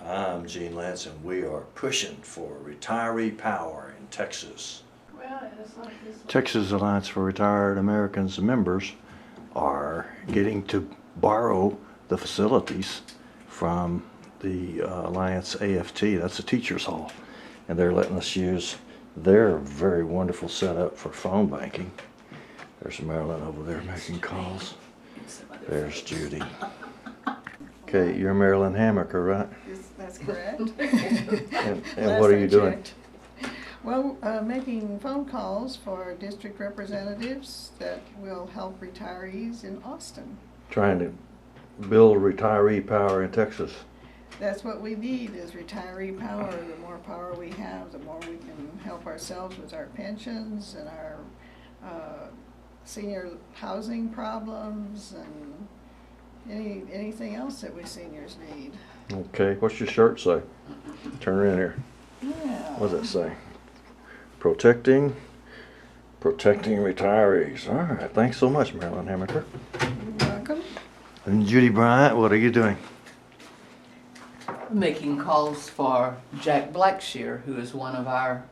I'm Gene Lance, and we are pushing for retiree power in Texas. Texas Alliance for Retired Americans members are getting to borrow the facilities from the Alliance AFT. That's the teachers hall, and they're letting us use their very wonderful setup for phone banking. There's Marilyn over there making calls. There's Judy. Okay, you're Marilyn Hammaker, right? Yes, that's correct. And what are you doing? Well, making phone calls for district representatives that will help retirees in Austin. Trying to build retiree power in Texas. That's what we need, is retiree power. The more power we have, the more we can help ourselves with our pensions and our senior housing problems and anything else that we seniors need. Okay, what's your shirt say? Turn around here. Yeah. What does it say? Protecting retirees. All right, thanks so much, Marilyn Hammaker. You're welcome. And Judy Bryant, what are you doing? Making calls for Jack Blackshear, who is one of our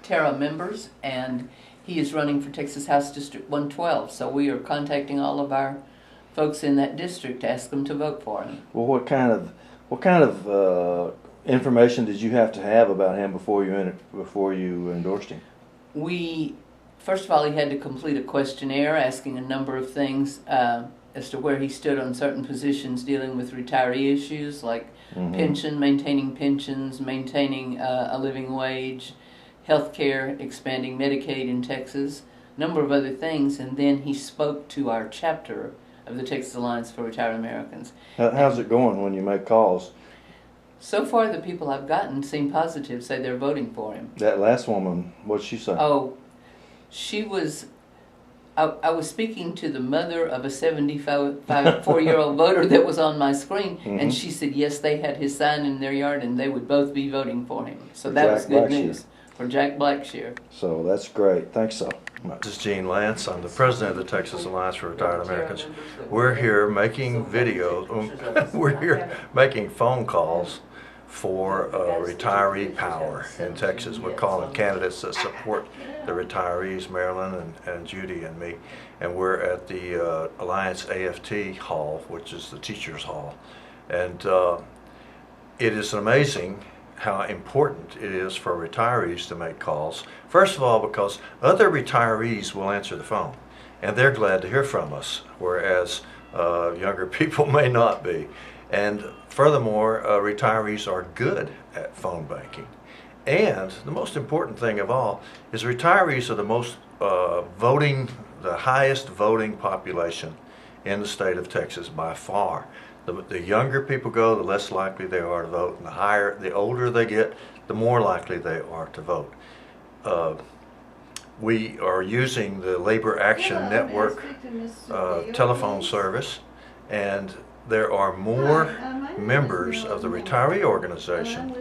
TARA members, and he is running for Texas House District 112. So we are contacting all of our folks in that district to ask them to vote for him. Well, what kind of information did you have to have about him before you endorsed him? First of all, he had to complete a questionnaire asking a number of things as to where he stood on certain positions dealing with retiree issues like pension, maintaining pensions, maintaining a living wage, health care, expanding Medicaid in Texas, a number of other things, and then he spoke to our chapter of the Texas Alliance for Retired Americans. How's it going when you make calls? So far, the people I've gotten seem positive, say they're voting for him. That last woman, what'd she say? Oh, she was... I was speaking to the mother of a 74-year-old voter that was on my screen, and she said yes, they had his sign in their yard and they would both be voting for him. So that was good news for Jack Blackshear. So that's great. Thanks so much. This is Gene Lance. I'm the president of the Texas Alliance for Retired Americans. We're here making videos. We're here making phone calls for retiree power in Texas. We're calling candidates that support the retirees, Marilyn and Judy and me. And we're at the Alliance AFT Hall, which is the teachers hall. And it is amazing how important it is for retirees to make calls. First of all, because other retirees will answer the phone, and they're glad to hear from us, whereas younger people may not be. And furthermore, retirees are good at phone banking. And the most important thing of all is retirees are the most the highest voting population in the state of Texas by far. The younger people go, the less likely they are to vote, and the older they get, the more likely they are to vote. We are using the Labor Action Network telephone service, and there are more members of the retiree organization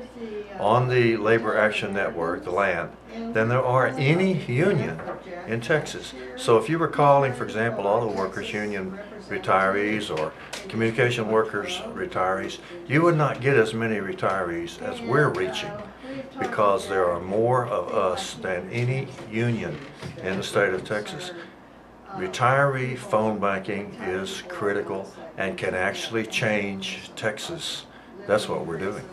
on the Labor Action Network, the LAN, than there are any union in Texas. So if you were calling, for example, Auto Workers Union retirees or communication workers retirees, you would not get as many retirees as we're reaching, because there are more of us than any union in the state of Texas. Retiree phone banking is critical and can actually change Texas. That's what we're doing.